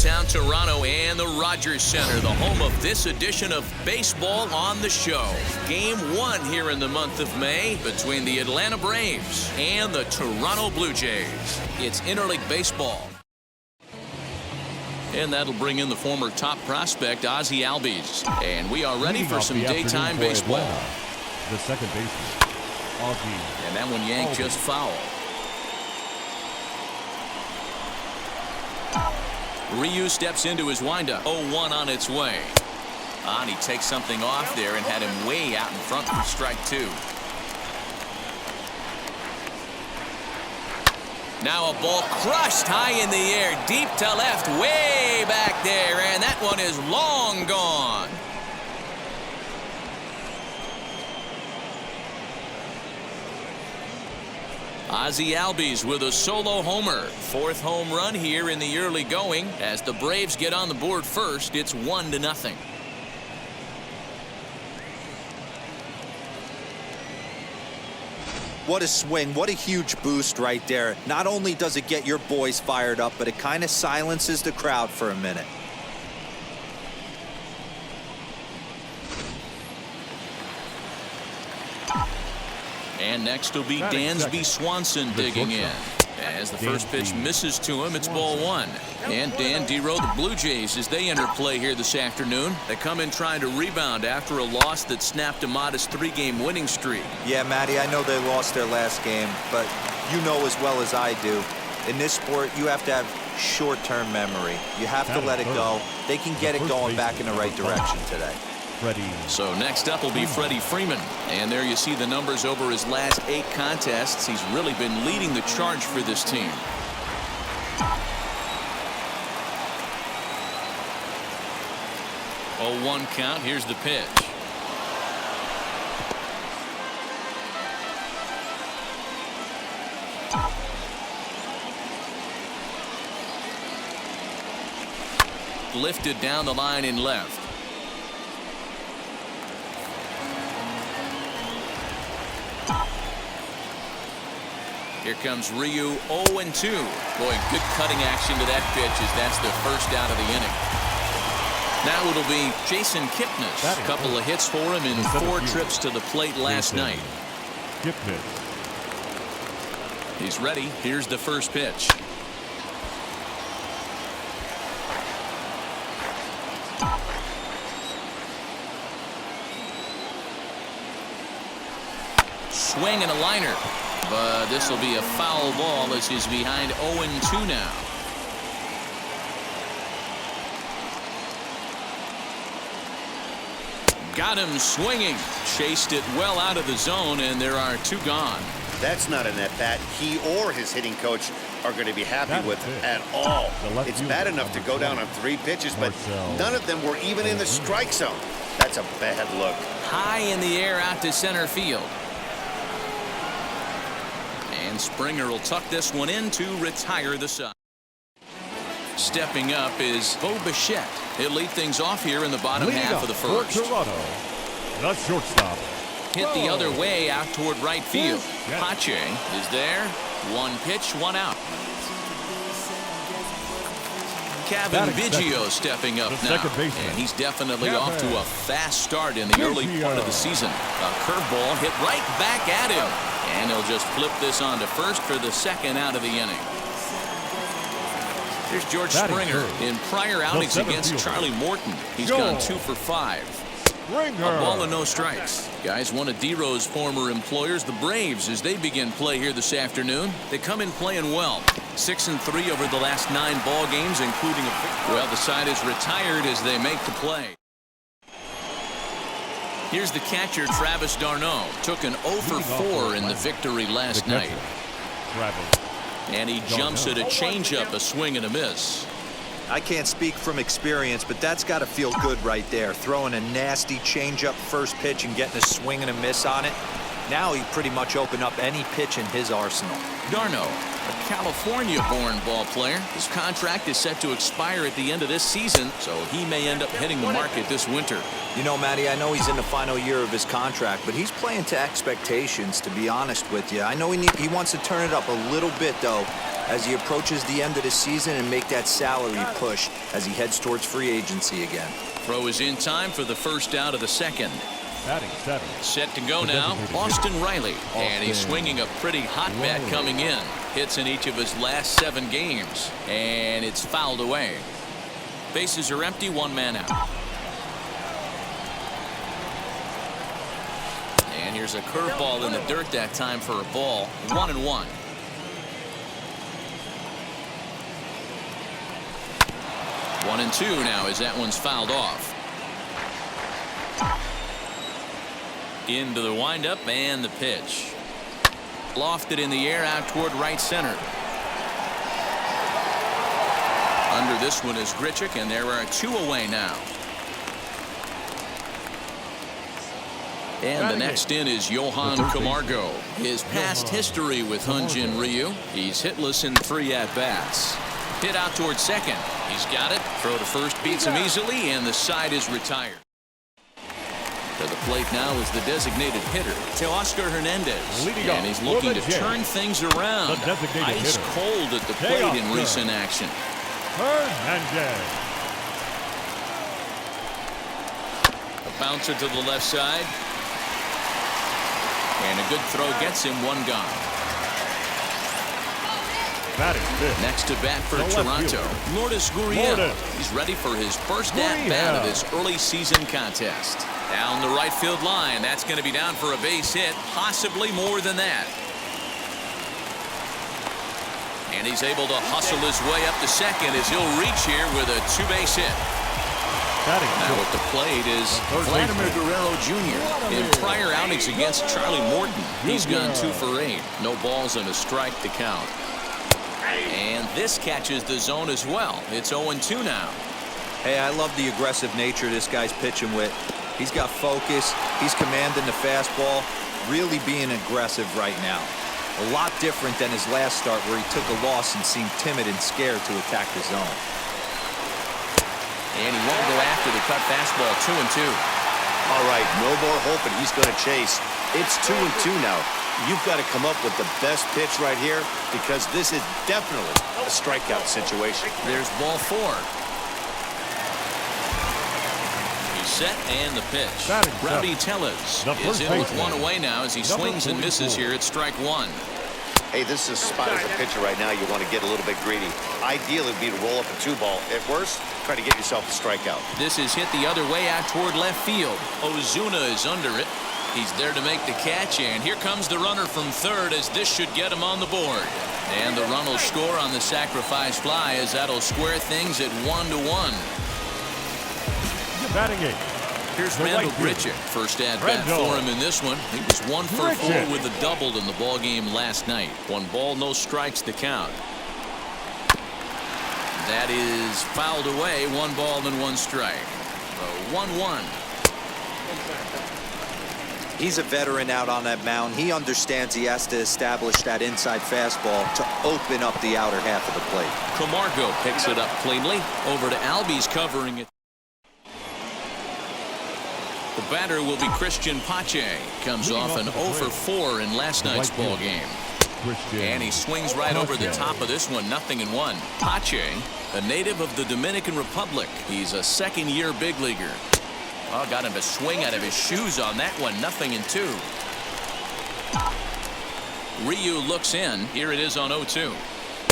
downtown Toronto and the Rogers Center, the home of this edition of Baseball on the Show. Game 1 here in the month of May between the Atlanta Braves and the Toronto Blue Jays. It's interleague baseball. And that'll bring in the former top prospect, Ozzie Albies. And we are ready for some daytime baseball. Atlanta, the second baseman, Ozzie. And that one yanked just foul. Ryu steps into his windup. 0-1 on its way. And he takes something off there and had him way out in front for strike 2. Now a ball crushed high in the air, deep to left, way back there, and that one is long gone. Ozzie Albies with a solo homer. 4th home run here in the early going. As the Braves get on the board first, it's 1-0. What a swing. What a huge boost right there. Not only does it get your boys fired up, but it kind of silences the crowd for a minute. And next will be Dansby Swanson digging in. As the first pitch misses to him, it's ball 1. And Dan Dero, the Blue Jays, as they enter play here this afternoon. They come in trying to rebound after a loss that snapped a modest 3-game winning streak. Yeah, Matty, I know they lost their last game, but you know as well as I do, in this sport, you have to have short-term memory. You have to let it go. They can get it going back in the right direction today. So next up will be Freddie Freeman. And there you see the numbers over his last 8 contests. He's really been leading the charge for this team. Oh, 1 count. Here's the pitch. Lifted down the line in left. Here comes Ryu, 0-2. Boy, good cutting action to that pitch as that's the first out of the inning. Now it'll be Jason Kipnis. A couple of hits for him in 4 trips to the plate last night. He's ready. Here's the first pitch. Swing and a liner. But this will be a foul ball as he's behind 0-2 now. Got him swinging. Chased it well out of the zone, and there are 2 gone. That's not an at-bat he or his hitting coach are going to be happy with at all. It's bad enough to go down on 3 pitches, but none of them were even in the strike zone. That's a bad look. High in the air out to center field. And Springer will tuck this one in to retire the side. Stepping up is Bo Bichette. He'll lead things off here in the bottom half of the first. Toronto, the shortstop. Hit the other way out toward right field. Pache is there. 1 pitch, 1 out. Kevin Biggio stepping up now. And he's definitely off to a fast start in the early part of the season. A curveball hit right back at him. And he'll just flip this on to first for the 2nd out of the inning. Here's George Springer. In prior outings against Charlie Morton, he's gone 2 for 5. A ball and no strikes. Guys, one of Dero's former employers, the Braves, as they begin play here this afternoon. They come in playing well. 6-3 over the last 9 ball games, including a victory. Well, the side is retired as they make the play. Here's the catcher, Travis d'Arnaud. Took an 0 for 4 in the victory last night. And he jumps at a changeup, a swing and a miss. I can't speak from experience, but that's got to feel good right there. Throwing a nasty changeup first pitch and getting a swing and a miss on it. Now he pretty much opened up any pitch in his arsenal. d'Arnaud, A California-born ball player. His contract is set to expire at the end of this season, so he may end up hitting the market this winter. You know, Matty, I know he's in the final year of his contract, but he's playing to expectations, to be honest with you. I know he wants to turn it up a little bit, though, as he approaches the end of the season and make that salary push as he heads towards free agency again. Throw is in time for the first out of the second. Batting seven. Set to go now, Austin Riley. And he's swinging a pretty hot bat coming in. Hits in each of his last 7 games. And it's fouled away. Bases are empty, 1 man out. And here's a curveball in the dirt that time for a ball. 1-1. One and 2 now as that one's fouled off. Into the windup and the pitch. Lofted in the air out toward right center. Under this one is Grichuk, and there are 2 away now. And the next in is Johan Camargo. His past history with Hyunjin Ryu. He's hitless in 3 at-bats. Hit out towards second. He's got it. Throw to first beats him easily, and the side is retired. To the plate now is the designated hitter, Teoscar Hernandez. And he's looking to turn things around. Ice cold at the plate in recent action. Hernandez. A bouncer to the left side. And a good throw gets him 1 gone. Next to bat for Toronto, Lourdes Gurriel. He's ready for his first at-bat of this early season contest. Down the right field line. That's going to be down for a base hit, possibly more than that. And he's able to hustle his way up to second as he'll reach here with a 2-base hit. Now at the plate is Vladimir Guerrero Jr. In prior outings against Charlie Morton, he's gone 2 for 8. No balls and a strike to count. And this catches the zone as well. It's 0-2 now. Hey, I love the aggressive nature this guy's pitching with. He's got focus. He's commanding the fastball. Really being aggressive right now. A lot different than his last start where he took a loss and seemed timid and scared to attack the zone. And he won't go after the cut fastball. 2-2. All right, no more hoping he's going to chase. It's 2-2 now. You've got to come up with the best pitch right here because this is definitely a strikeout situation. There's ball 4. He's set and the pitch. Rowdy Tellez is in with 1 away now as he swings and misses here at strike 1. Hey, this is a spot as a pitcher right now. You want to get a little bit greedy. Ideally, it would be to roll up a 2-ball. At worst, try to get yourself a strikeout. This is hit the other way out toward left field. Ozuna is under it. He's there to make the catch, and here comes the runner from third as this should get him on the board. And the run will score on the sacrifice fly as that'll square things at 1-1. Batting 8. Here's Randall Grichuk. First at-bat for him in this one. He was 1 for 4 with a double in the ball game last night. 1 ball, no strikes to count. That is fouled away. 1 ball and 1 strike. 1-1. He's a veteran out on that mound. He understands he has to establish that inside fastball to open up the outer half of the plate. Camargo picks it up cleanly. Over to Albies covering it. The batter will be Christian Pache. Comes off an 0 for 4 in last night's ball game. And he swings right over the top of this one. 0-1. Pache, a native of the Dominican Republic. He's a second-year big leaguer. Oh, got him to swing out of his shoes on that one. 0-2. Ryu looks in. Here it is on 0-2.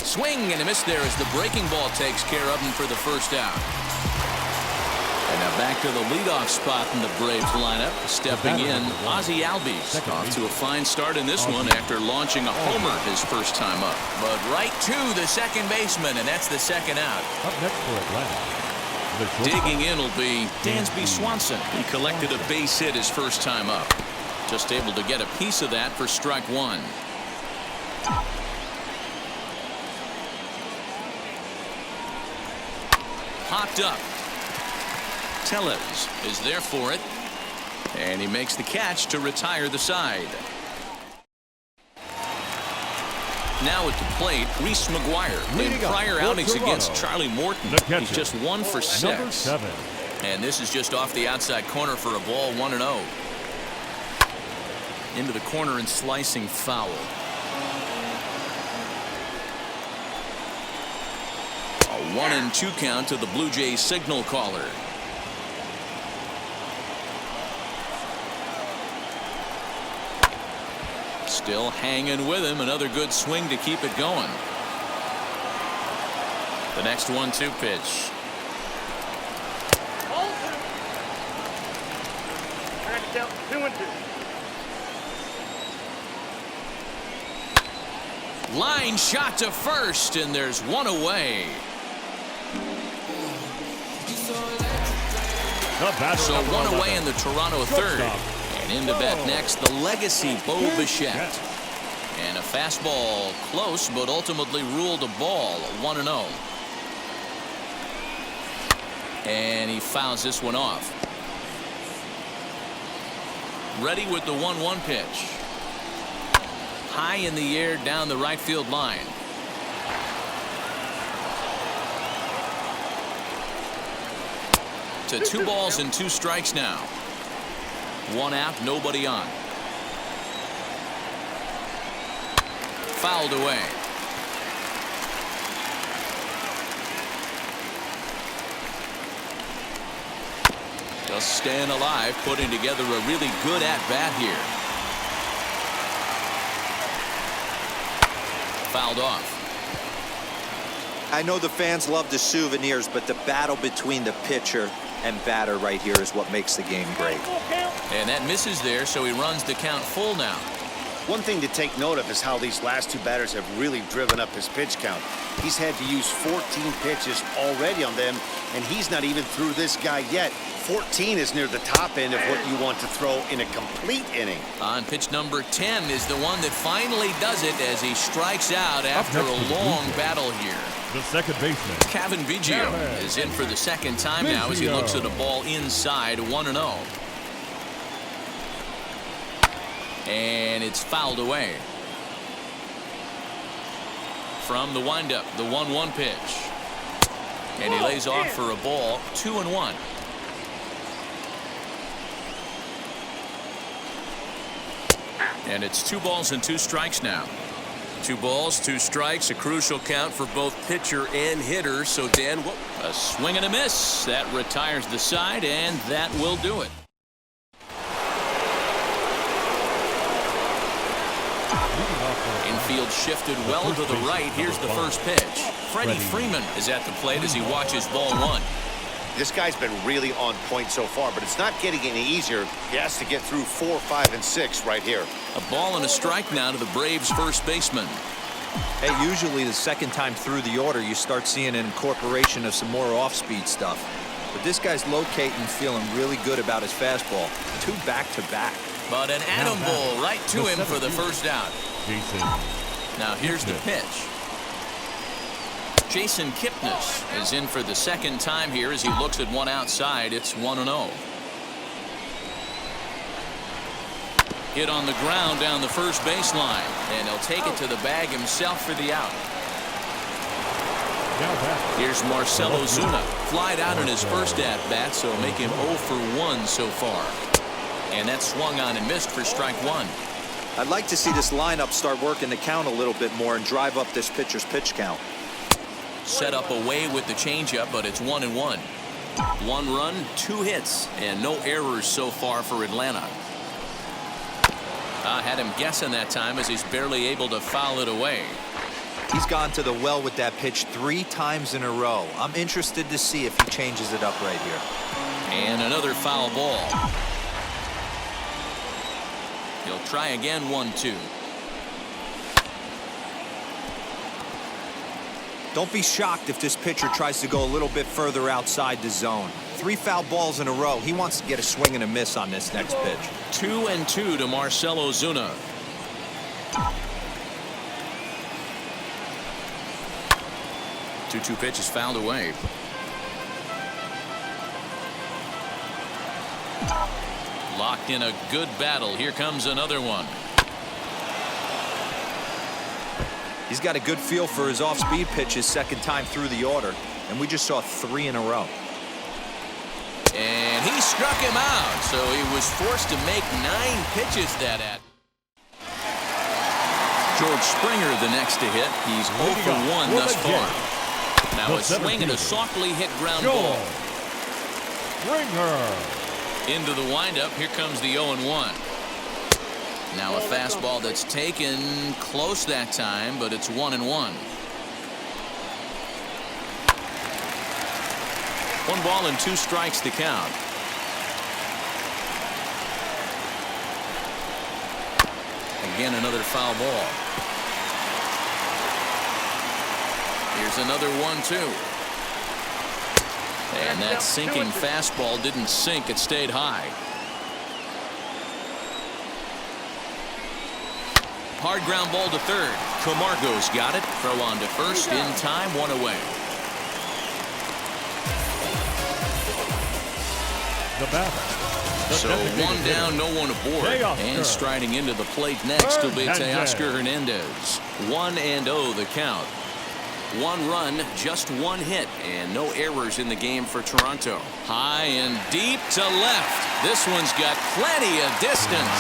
Swing and a miss there as the breaking ball takes care of him for the first out. And now back to the leadoff spot in the Braves lineup. Stepping in, Ozzie Albies. Off to a fine start in this one after launching a homer his first time up. But right to the second baseman, and that's the second out. Up next for Atlanta. Digging in will be Dansby Swanson. He collected a base hit his first time up. Just able to get a piece of that for strike 1. Popped up. Tellez is there for it. And he makes the catch to retire the side. Now at the plate, Reese McGuire. In prior outings against Charlie Morton, he's just 1 for 6. Number 7. And this is just off the outside corner for a ball, 1-0. Into the corner and slicing foul. A 1-2 count to the Blue Jays signal caller. Still hanging with him. Another good swing to keep it going. The next 1-2 pitch. Out 2-2. Line shot to first, and there's one away. So one away in the Toronto third. And in to bat next, the legacy Bo Bichette. And a fastball close, but ultimately ruled a ball, 1-0. And he fouls this one off. Ready with the 1-1 pitch. High in the air down the right field line. To 2 balls and 2 strikes now. 1 out, nobody on. Fouled away. Just staying alive, putting together a really good at-bat here. Fouled off. I know the fans love the souvenirs, but the battle between the pitcher and batter right here is what makes the game great. And that misses there, so he runs the count full now. One thing to take note of is how these last 2 batters have really driven up his pitch count. He's had to use 14 pitches already on them, and he's not even through this guy yet. 14 is near the top end of what you want to throw in a complete inning. On pitch number 10 is the one that finally does it as he strikes out after a long battle here. The second baseman, Kevin Biggio is in for the second time now as he looks at a ball inside, 1-0. And it's fouled away. From the windup, the 1-1 pitch. And he lays off for a ball, 2-1. And it's 2 balls and 2 strikes now. 2 balls, 2 strikes, a crucial count for both pitcher and hitter. So, Dan, a swing and a miss. That retires the side, and that will do it. Infield shifted well to the right. Here's the first pitch. Freddie Freeman is at the plate as he watches ball 1. This guy's been really on point so far, but it's not getting any easier. He has to get through 4, 5, and 6 right here. A ball and a strike now to the Braves first baseman. Hey, usually the second time through the order, you start seeing an incorporation of some more off-speed stuff. But this guy's locating, feeling really good about his fastball. 2 back-to-back. But an atom ball right to him for the first out. Now here's the pitch. Jason Kipnis is in for the second time here as he looks at one outside. It's 1-0. Hit on the ground down the first baseline, and he'll take it to the bag himself for the out. Here's Marcell Ozuna, flied out in his first at-bat, so make him 0 for 1 so far. And that swung on and missed for strike 1. I'd like to see this lineup start working the count a little bit more and drive up this pitcher's pitch count. Set up away with the changeup, but it's 1-1. 1 run, 2 hits, and no errors so far for Atlanta. I had him guessing that time as he's barely able to foul it away. He's gone to the well with that pitch 3 times in a row. I'm interested to see if he changes it up right here. And another foul ball. He'll try again, 1-2. Don't be shocked if this pitcher tries to go a little bit further outside the zone. 3 foul balls in a row. He wants to get a swing and a miss on this next pitch. 2-2 to Marcell Ozuna. Two pitches fouled away. Locked in a good battle. Here comes another one. He's got a good feel for his off-speed pitches second time through the order, and we just saw 3 in a row. And he struck him out, so he was forced to make 9 pitches that at. George Springer the next to hit. He's 0 for 1 thus far. Now a swing and a softly hit ground ball. Springer. Into the windup. Here comes the 0-1. Now a fastball that's taken close that time, but it's 1-1. 1 ball and 2 strikes to count. Again, another foul ball. Here's another 1-2. And that sinking fastball didn't sink. It stayed high. Hard ground ball to third. Camargo's got it. Throw on to first. In time. 1 away. The batter. So 1 down, no one aboard. And striding into the plate next will be Teoscar Hernandez. 1-0 the count. 1 run, just 1 hit, and no errors in the game for Toronto. High and deep to left. This one's got plenty of distance.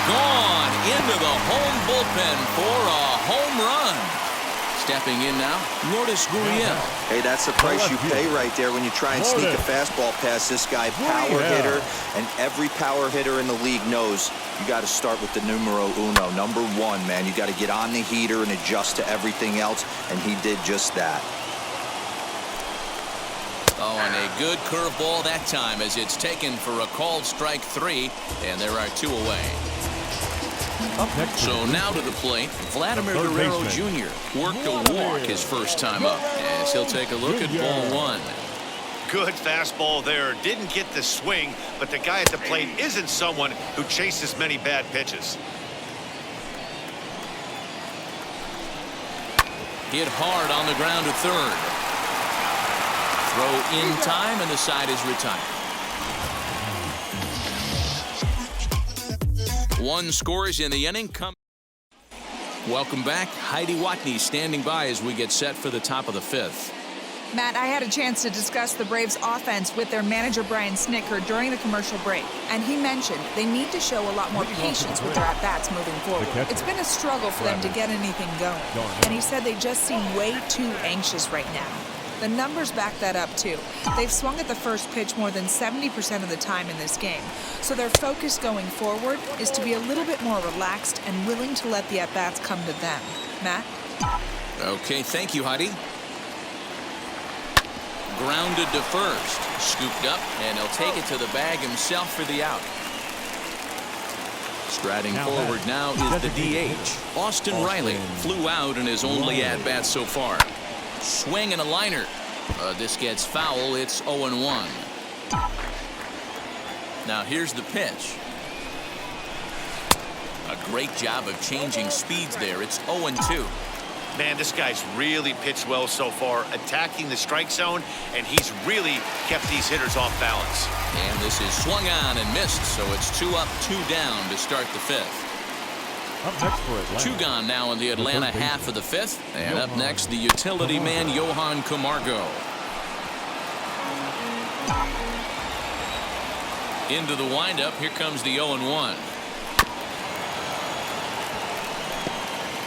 Gone into the home bullpen for a home run. Stepping in now, Lourdes Gurriel. Hey, that's the price you pay right there when you try and sneak a fastball past this guy. Power hitter, and every power hitter in the league knows you got to start with the numero uno, number 1, man. You got to get on the heater and adjust to everything else, and he did just that. Oh, and a good curveball that time as it's taken for a called strike 3, and there are 2 away. So now to the plate, Vladimir Guerrero Jr. worked a walk his first time up, as he'll take a look at ball 1. Good fastball there. Didn't get the swing, but the guy at the plate isn't someone who chases many bad pitches. Hit hard on the ground to third. Throw in time, and the side is retired. 1 scores in the inning. Welcome back. Heidi Watney standing by as we get set for the top of the 5th. Matt, I had a chance to discuss the Braves' offense with their manager, Brian Snitker, during the commercial break, and he mentioned they need to show a lot more patience with their at-bats moving forward. It's been a struggle for them to get anything going, and he said they just seem way too anxious right now. The numbers back that up, too. They've swung at the first pitch more than 70% of the time in this game, so their focus going forward is to be a little bit more relaxed and willing to let the at-bats come to them. Matt? Okay, thank you, Heidi. Grounded to first. Scooped up, and he'll take it to the bag himself for the out. Striding forward now is the DH. Austin Riley flew out in his only at-bat so far. Swing and a liner. This gets foul. It's 0-1. Now here's the pitch. A great job of changing speeds there. It's 0-2. Man, this guy's really pitched well so far, attacking the strike zone, and he's really kept these hitters off balance. And this is swung on and missed, so it's 2 up, 2 down to start the 5th. Up next for Atlanta. 2 gone now in the Atlanta half of the 5th. And up next, the utility man, Johan Camargo. Into the windup. Here comes the 0-1.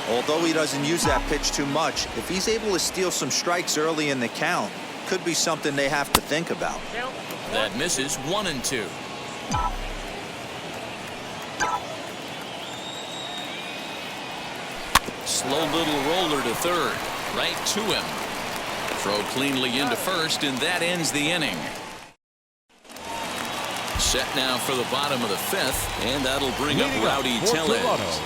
Although he doesn't use that pitch too much, if he's able to steal some strikes early in the count, could be something they have to think about. That misses. 1-2. Slow little roller to third. Right to him. Throw cleanly into first, and that ends the inning. Set now for the bottom of the 5th, and that'll bring up Rowdy Tellez.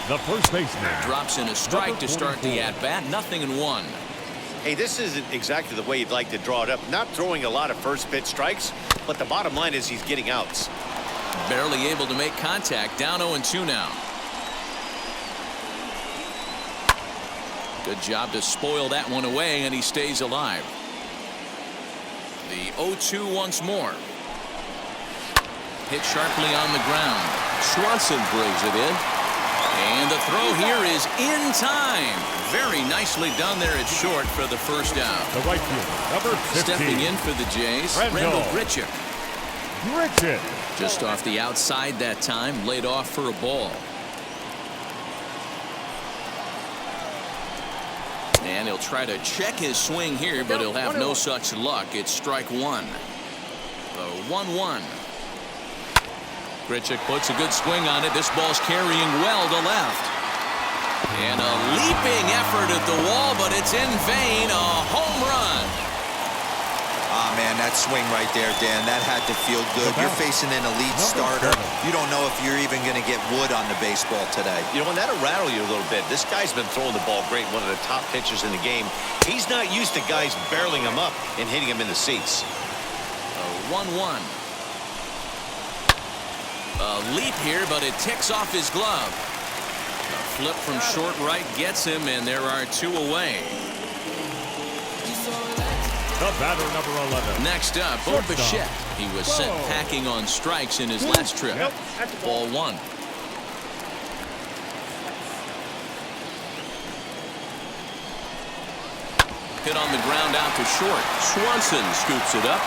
The first baseman drops in a strike to start the at-bat. 0-1. Hey, this isn't exactly the way you'd like to draw it up. Not throwing a lot of first pitch strikes, but the bottom line is he's getting outs. Barely able to make contact. Down 0-2 now. Good job to spoil that one away, and he stays alive. The 0-2 once more. Hit sharply on the ground. Swanson brings it in. And the throw here is in time. Very nicely done there at short for the first out. The right fielder, number 15. Stepping in for the Jays, Randall Grichuk. Just off the outside that time, laid off for a ball. And he'll try to check his swing here, but he'll have no such luck. It's strike one. The 1-1. Grichuk puts a good swing on it. This ball's carrying well to left. And a leaping effort at the wall, but it's in vain. A home run. Ah, man, that swing right there, Dan, that had to feel good. You're facing an elite starter. You don't know if you're even going to get wood on the baseball today. You know, and that'll rattle you a little bit. This guy's been throwing the ball great, one of the top pitchers in the game. He's not used to guys barreling him up and hitting him in the seats. A 1-1. A leap here, but it ticks off his glove. A flip from short right gets him, and there are two away. The batter, number 11. Next up, Bo Bichette. He was sent packing on strikes in his last trip. Ball one. Hit on the ground out to short. Swanson scoops it up.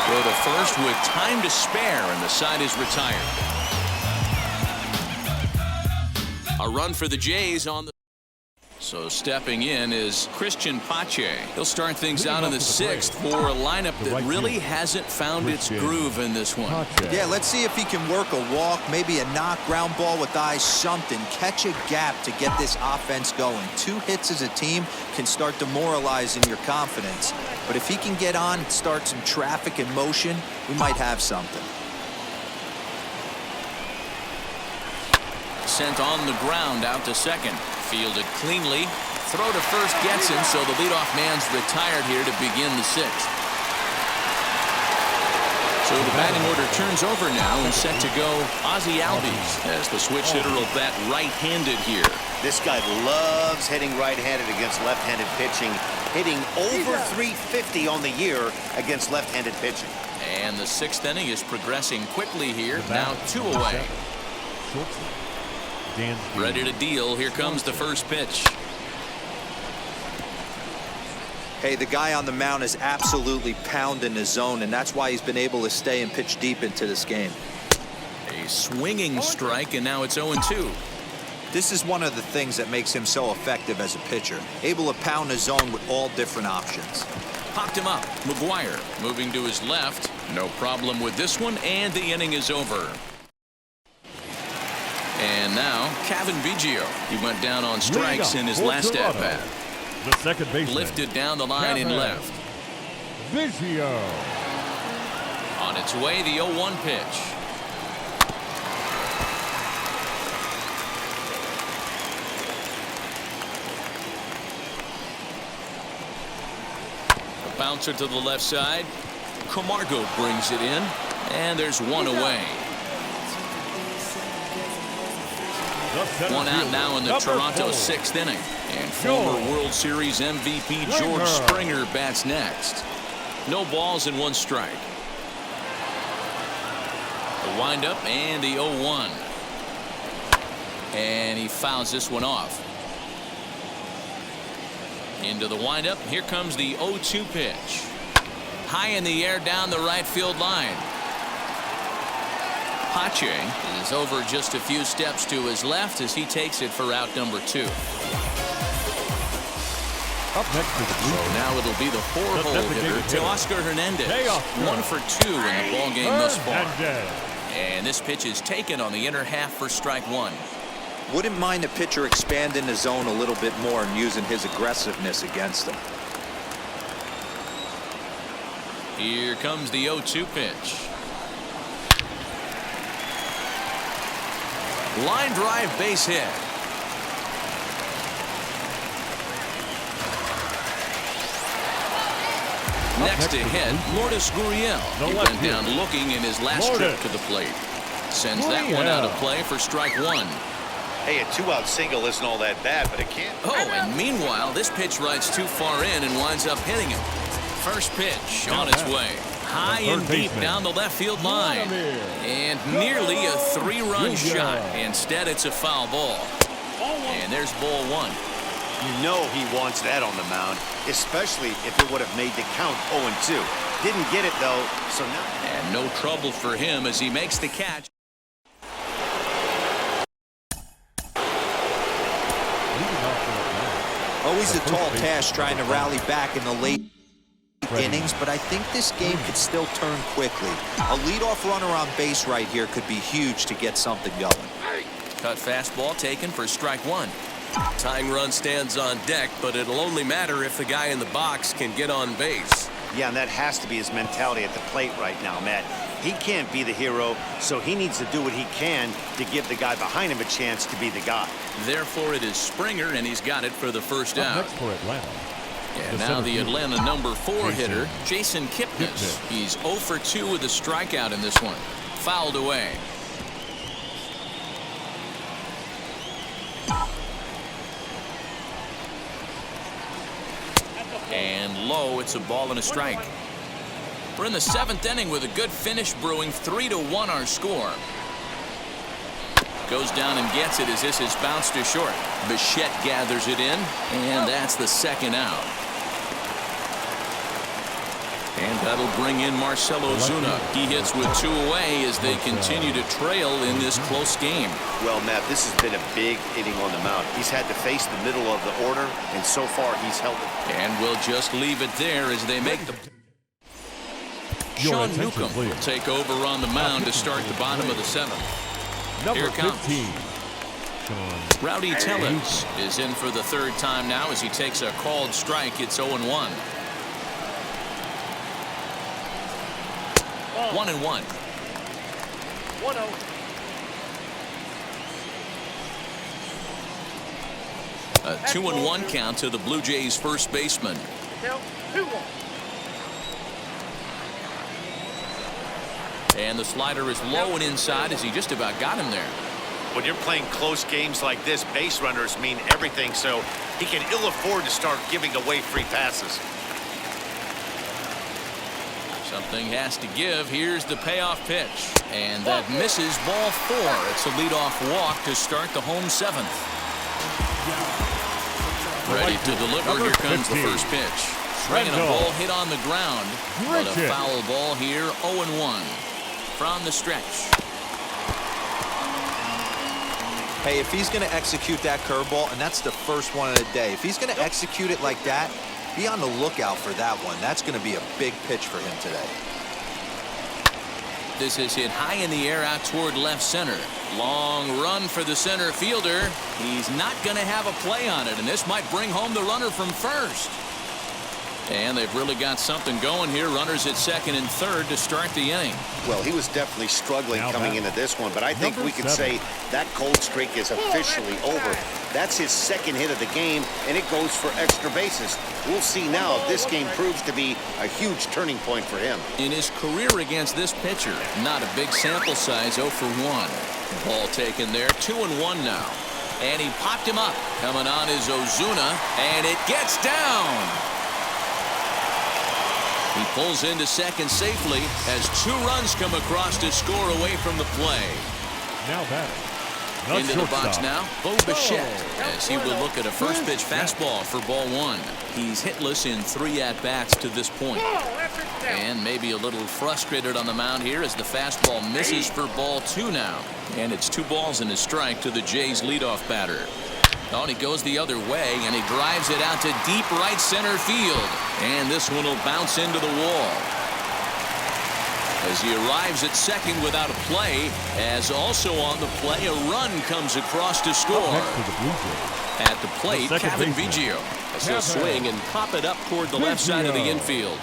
Throw to first with time to spare, and the side is retired. A run for the Jays on the... So stepping in is Christian Pache. He'll start things out in the sixth for a lineup that really hasn't found its groove in this one. Yeah, let's see if he can work a walk, maybe a knock, ground ball with eyes, something. Catch a gap to get this offense going. 2 hits as a team can start demoralizing your confidence. But if he can get on and start some traffic in motion, we might have something. Sent on the ground out to second. Fielded cleanly. Throw to first gets him, so the leadoff man's retired here to begin the sixth. So the batting order turns over now and set to go Ozzie Albies as the switch hitter will bat right-handed here. This guy loves hitting right-handed against left-handed pitching, hitting over 350 on the year against left-handed pitching. And the sixth inning is progressing quickly here. Now 2 away. Ready to deal. Here comes the first pitch. Hey, the guy on the mound is absolutely pounding the zone, and that's why he's been able to stay and pitch deep into this game. A swinging strike, and now it's 0-2. This is one of the things that makes him so effective as a pitcher, able to pound the zone with all different options. Popped him up. McGuire moving to his left. No problem with this one, and the inning is over. And now, Kevin Biggio. He went down on strikes in his last at-bat. The second baseman. Lifted down the line in left. Biggio. On its way, the 0-1 pitch. A bouncer to the left side. Camargo brings it in, and there's one away. One out now in the Toronto sixth inning. And former World Series MVP George Springer bats next. No balls and 1 strike. The windup and the 0-1. And he fouls this one off. Into the windup. Here comes the 0-2 pitch. High in the air down the right field line. Pache is over just a few steps to his left as he takes it for out number 2. Up next to the blue. So now it'll be the 4-hole hitter to Oscar Hernandez. 1 for 2 in the ball game thus far. And this pitch is taken on the inner half for strike 1. Wouldn't mind the pitcher expanding the zone a little bit more and using his aggressiveness against him. Here comes the 0-2 pitch. Line drive base hit. Next to hit, Lourdes Gurriel. He went down looking in his last trip to the plate. Sends that one out of play for strike 1. Hey, a 2-out single isn't all that bad, but it can't. Oh, and meanwhile, this pitch rides too far in and winds up hitting him. First pitch on its way. high and deep down the left field line. And nearly a 3-run shot. Instead, it's a foul ball. And there's ball 1. You know he wants that on the mound, especially if it would have made the count 0-2. Didn't get it, though, so now... And no trouble for him as he makes the catch. Always a tall task trying to rally back in the late innings, but I think this game could still turn quickly. A leadoff runner on base right here could be huge to get something going. Cut fastball taken for strike 1. Tying run stands on deck, but it'll only matter if the guy in the box can get on base. Yeah, and that has to be his mentality at the plate right now, Matt. He can't be the hero, so he needs to do what he can to give the guy behind him a chance to be the guy. Therefore, it is Springer, and he's got it for the first out. Next for Atlanta. And now the Atlanta number 4 hitter, Jason Kipnis. He's 0 for 2 with a strikeout in this one. Fouled away. And low, it's a ball and a strike. We're in the 7th inning with a good finish brewing. 3-1 our score. Goes down and gets it as this is bounced to short. Bichette gathers it in, and that's the 2nd out. And that'll bring in Marcell Ozuna. He hits with 2 away as they continue to trail in this close game. Well, Matt, this has been a big inning on the mound. He's had to face the middle of the order, and so far he's held it. And we'll just leave it there as they make the... Sean Newcomb will take over on the mound to start the bottom of the 7th. Here it comes. 15. Rowdy Tellez is in for the 3rd time now as he takes a called strike. It's 0-1. 1-1. 1-0. A 2-1 count to the Blue Jays first baseman. Count 2-1. And the slider is low and inside as he just about got him there. When you're playing close games like this, base runners mean everything, so he can ill afford to start giving away free passes. Something has to give. Here's the payoff pitch. And that misses ball 4. It's a leadoff walk to start the home 7th. Ready to deliver. Here comes the first pitch. Swinging a ball hit on the ground. But a foul ball here. 0-1 from the stretch. Hey, if he's going to execute that curveball, and that's the first one of the day, if he's going to execute it like that, be on the lookout for that one. That's going to be a big pitch for him today. This is hit high in the air out toward left center. Long run for the center fielder. He's not going to have a play on it, and this might bring home the runner from first. And they've really got something going here. Runners at 2nd and 3rd to start the inning. Well, he was definitely struggling coming into this one, but I think we can say that cold streak is officially over. That's his 2nd hit of the game, and it goes for extra bases. We'll see now if this game proves to be a huge turning point for him. In his career against this pitcher, not a big sample size, 0 for 1. Ball taken there, 2-1 now. And he popped him up. Coming on is Ozuna, and it gets down. He pulls into 2nd safely as 2 runs come across to score away from the play. Now batting. Into the box now, Bo Bichette, as he will look at a first pitch fastball for ball 1. He's hitless in 3 at-bats to this point. And maybe a little frustrated on the mound here as the fastball misses for ball 2 now. And it's 2 balls and a strike to the Jays leadoff batter. Oh, and he goes the other way, and he drives it out to deep right center field. And this one will bounce into the wall. As he arrives at 2nd without a play, as also on the play, a run comes across to score. At the plate, Kevin Biggio. As he'll swing and pop it up toward the left side of the infield.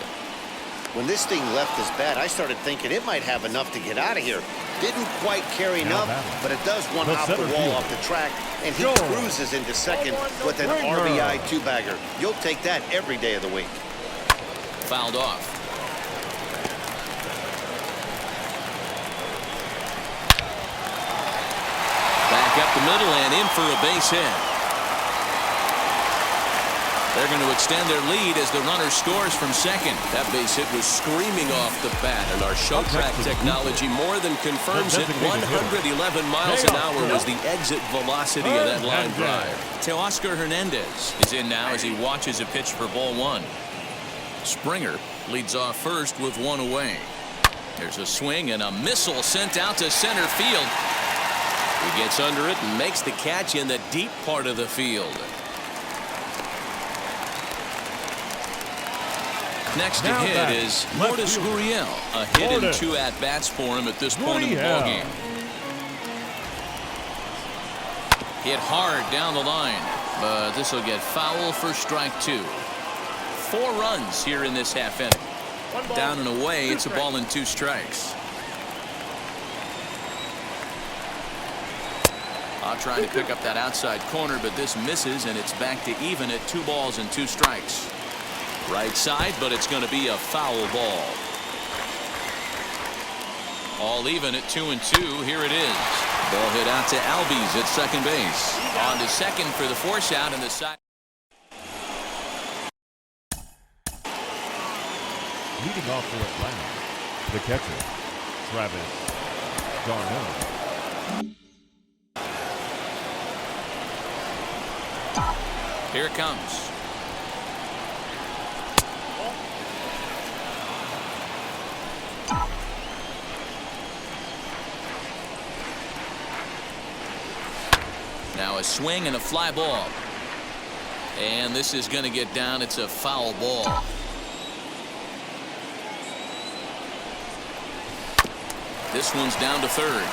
When this thing left his bat, I started thinking it might have enough to get out of here. Didn't quite carry enough, but it does one hop the wall off the track, and he cruises into 2nd with an RBI 2-bagger. You'll take that every day of the week. Fouled off. Back up the middle and in for a base hit. They're going to extend their lead as the runner scores from second. That base hit was screaming off the bat, and our show track technology more than confirms it. 111 miles an hour was the exit velocity of that line drive. Teoscar Hernandez is in now as he watches a pitch for ball one. Springer leads off first with one away. There's a swing and a missile sent out to center field. He gets under it and makes the catch in the deep part of the field. Next to hit is Lourdes Gurriel. A hit and 2 at-bats for him at this point in the ballgame. Hit hard down the line, but this will get foul for strike 2. 4 runs here in this half inning. Down and away, it's a ball and 2 strikes. Trying to pick up that outside corner, but this misses, and it's back to even at 2 balls and 2 strikes. Right side, but it's going to be a foul ball. All even at 2-2. Here it is. Ball hit out to Albies at second base. On to second for the force out in the side. Leading off for Atlanta, the catcher, Travis Darnell. Here it comes. Now a swing and a fly ball. And this is going to get down. It's a foul ball. This one's down to third.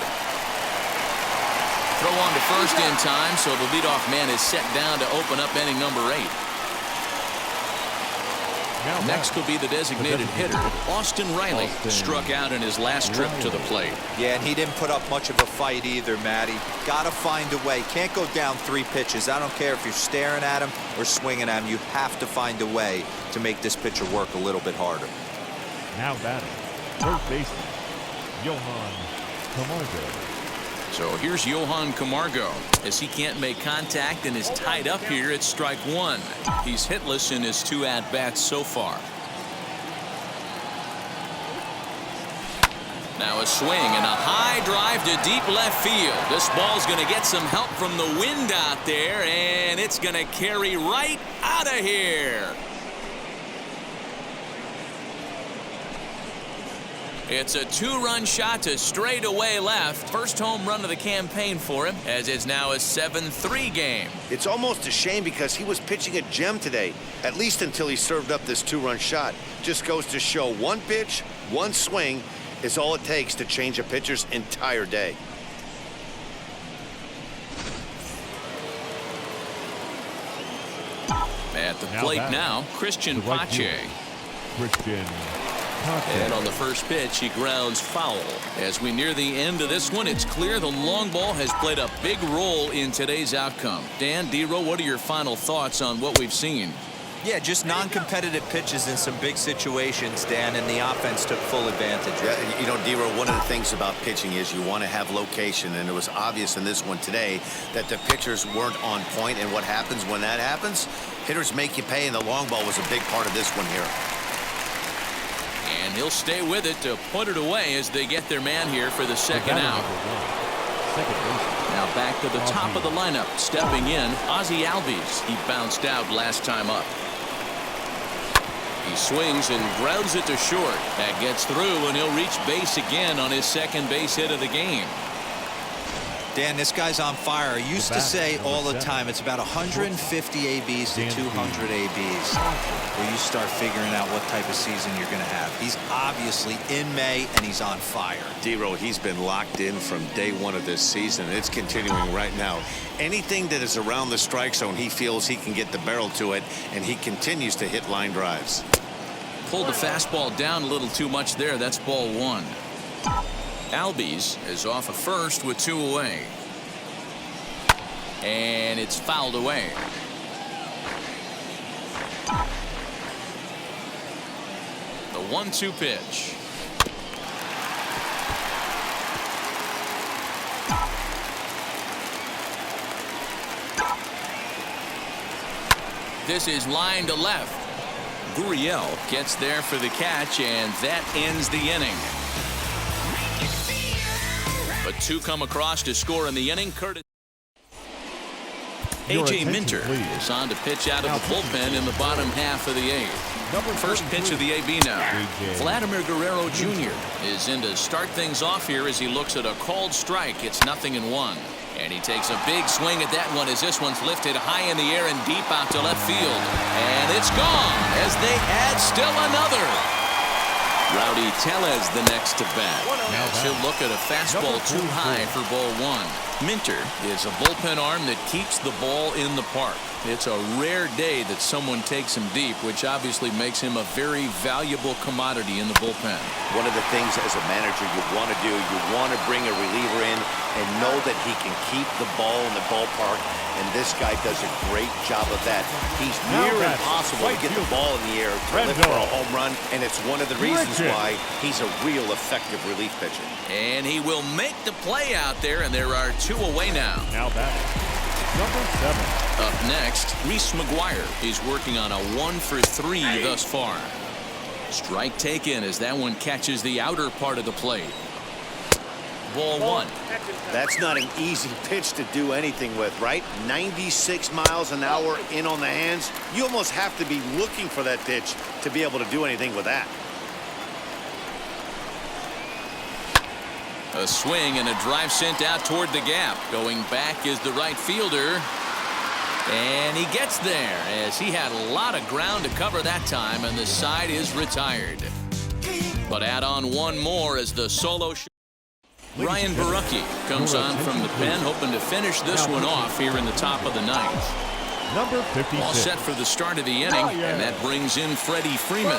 Throw on to first in time, so the leadoff man is set down to open up inning number 8. Next will be the designated hitter. Austin Riley struck out in his last trip to the plate. Yeah, and he didn't put up much of a fight either, Matty. Got to find a way. Can't go down 3 pitches. I don't care if you're staring at him or swinging at him. You have to find a way to make this pitcher work a little bit harder. Now batting, third baseman, Johan Camargo. So here's Johan Camargo as he can't make contact and is tied up here at strike 1. He's hitless in his 2 at-bats so far. Now a swing and a high drive to deep left field. This ball's going to get some help from the wind out there, and it's going to carry right out of here. It's a 2-run shot to straightaway left. First home run of the campaign for him, as it's now a 7-3 game. It's almost a shame because he was pitching a gem today, at least until he served up this 2-run shot. Just goes to show 1 pitch, 1 swing is all it takes to change a pitcher's entire day. At the plate now, Christian Pache. Christian. And on the first pitch, he grounds foul. As we near the end of this one, it's clear the long ball has played a big role in today's outcome. Dan, D-Row, what are your final thoughts on what we've seen? Yeah, just non-competitive pitches in some big situations, Dan, and the offense took full advantage. Yeah, you know, D-Row, one of the things about pitching is you want to have location, and it was obvious in this one today that the pitchers weren't on point, and what happens when that happens? Hitters make you pay, and the long ball was a big part of this one here. And he'll stay with it to put it away as they get their man here for the second out. Now back to the top of the lineup. Stepping in, Ozzie Albies. He bounced out last time up. He swings and grounds it to short. That gets through, and he'll reach base again on his second base hit of the game. Dan, this guy's on fire. I used to say all the time it's about 150 ABs to 200 ABs where you start figuring out what type of season you're going to have. He's obviously in May, and he's on fire. D-Row, he's been locked in from day 1 of this season. It's continuing right now. Anything that is around the strike zone, he feels he can get the barrel to it, and he continues to hit line drives. Pulled the fastball down a little too much there. That's ball 1. Albies is off of first with 2 away. And it's fouled away. The 1-2 pitch. This is line to left. Gurriel gets there for the catch, and that ends the inning. But two come across to score in the inning. Curtis. A.J. Minter is on to pitch out of the bullpen in the bottom half of the eighth. First pitch of the AB now. Vladimir Guerrero Jr. is in to start things off here as he looks at a called strike. It's 0-1. And he takes a big swing at that one as this one's lifted high in the air and deep out to left field. And it's gone as they add still another. Rowdy Tellez the next to bat. As he'll look at a fastball too high for ball one. Minter is a bullpen arm that keeps the ball in the park. It's a rare day that someone takes him deep, which obviously makes him a very valuable commodity in the bullpen. One of the things as a manager you want to do, you want to bring a reliever in and know that he can keep the ball in the ballpark, and this guy does a great job of that. He's near impossible to get the ball in the air to lift for a home run, and it's one of the reasons why he's a real effective relief pitcher. And he will make the play out there, and there are two away now. Now batting, number 7. Up next, Reese McGuire. He's working on a 1-for-3 thus far. Strike taken as that one catches the outer part of the plate. Ball one. That's not an easy pitch to do anything with, right? 96 miles an hour in on the hands. You almost have to be looking for that pitch to be able to do anything with that. A swing and a drive sent out toward the gap. Going back is the right fielder. And he gets there as he had a lot of ground to cover that time, and the side is retired. But add on one more as the solo shot. Ryan Barucki comes on from the pen, hoping to finish this one off here in the top of the ninth. Number 56. All set for the start of the inning, and that brings in Freddie Freeman.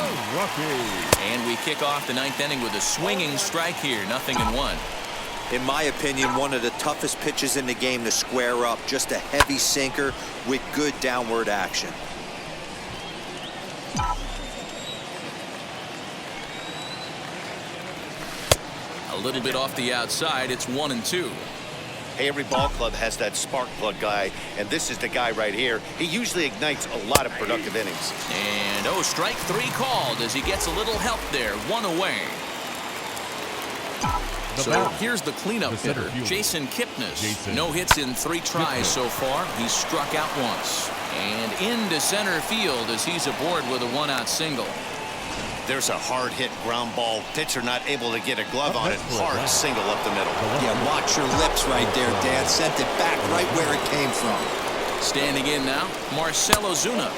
And we kick off the ninth inning with a swinging strike here, 0-1. In my opinion, one of the toughest pitches in the game to square up. Just a heavy sinker with good downward action. A little bit off the outside. It's 1-2. Hey, every ball club has that spark plug guy, and this is the guy right here. He usually ignites a lot of productive innings. And strike three called as he gets a little help there. One away. So here's the cleanup hitter, Jason Kipnis. No hits in 3 tries so far. He's struck out once. And into center field as he's aboard with a 1-out single. There's a hard-hit ground ball. Pitcher not able to get a glove on it. Hard single up the middle. Yeah, watch your lips right there, Dan. Sent it back right where it came from. Standing in now, Marcell Ozuna,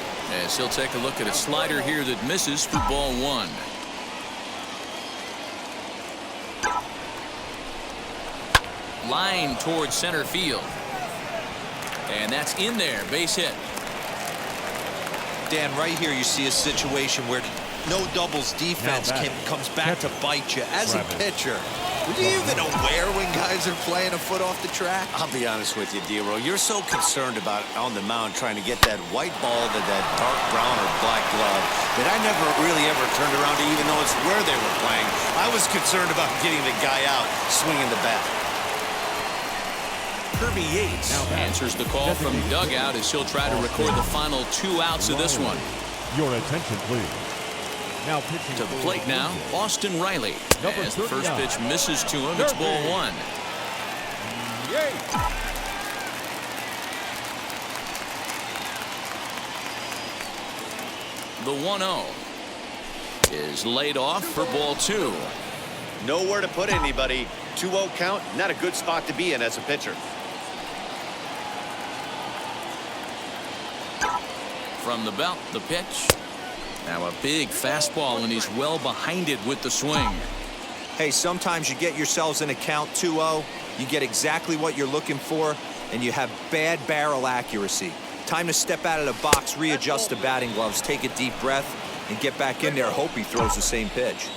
as he'll take a look at a slider here that misses for ball one. Line towards center field. And that's in there, base hit. Dan, right here you see a situation where no doubles defense comes back to bite you. As a pitcher, are you even aware when guys are playing a foot off the track? I'll be honest with you, D-Row. You're so concerned about on the mound trying to get that white ball to that dark brown or black glove that I never really ever turned around to even notice where they were playing. I was concerned about getting the guy out swinging the bat. Kirby Yates answers the call from dugout as he'll try to record the final 2 outs of this one. Your attention, please. Now pitching to the plate now, Austin Riley. As the first pitch misses to him, it's ball one. The 1-0 is laid off for ball two. Nowhere to put anybody. 2-0 count, not a good spot to be in as a pitcher. From the belt, the pitch. Now a big fastball, and he's well behind it with the swing. Hey, sometimes you get yourselves in a count 2-0. You get exactly what you're looking for, and you have bad barrel accuracy. Time to step out of the box, readjust the batting gloves, take a deep breath, and get back in there. Hope he throws the same pitch.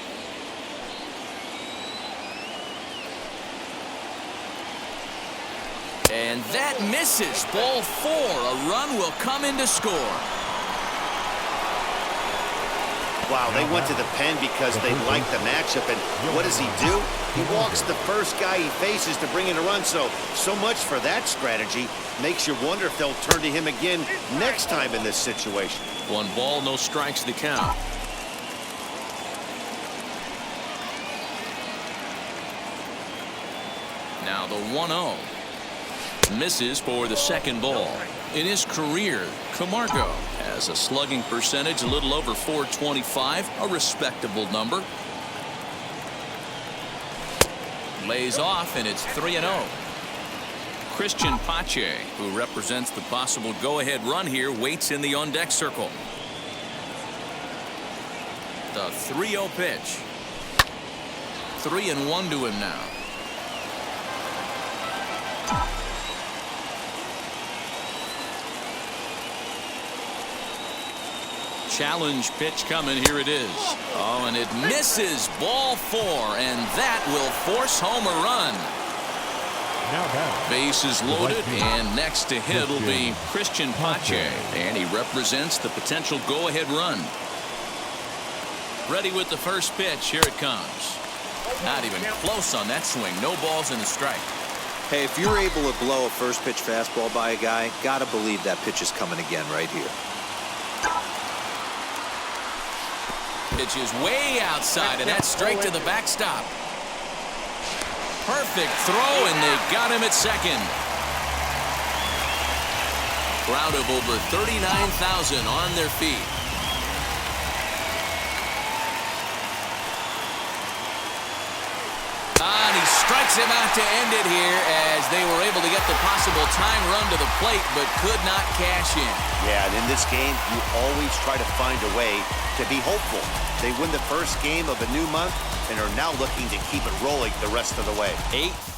And that misses. Ball four. A run will come in to score. Wow, they went to the pen because they liked the matchup, and what does he do? He walks the first guy he faces to bring in a run, so much for that strategy. Makes you wonder if they'll turn to him again next time in this situation. 1 ball, no strikes the count. Now the 1-0. Misses for the second ball. In his career, Camargo has a slugging percentage a little over .425, a respectable number. Lays off, and it's 3-0. Christian Pache, who represents the possible go-ahead run here, waits in the on-deck circle. The 3-0 pitch. 3-1 to him now. Challenge pitch coming. Here it is. Oh, and it misses. Ball 4, and that will force home a run. Base is loaded, and next to hit will be Christian Pache, and he represents the potential go-ahead run. Ready with the first pitch. Here it comes. Not even close on that swing. No balls and a strike. Hey, if you're able to blow a first pitch fastball by a guy, gotta believe that pitch is coming again right here. Pitch is way outside, and that's straight to the backstop. Perfect throw, and they got him at second. Crowd of over 39,000 on their feet. And he strikes him out to end it here as they were able to get the possible tying run to the plate, but could not cash in. Yeah, and in this game, you always try to find a way to be hopeful. They win the first game of a new month and are now looking to keep it rolling the rest of the way. 8th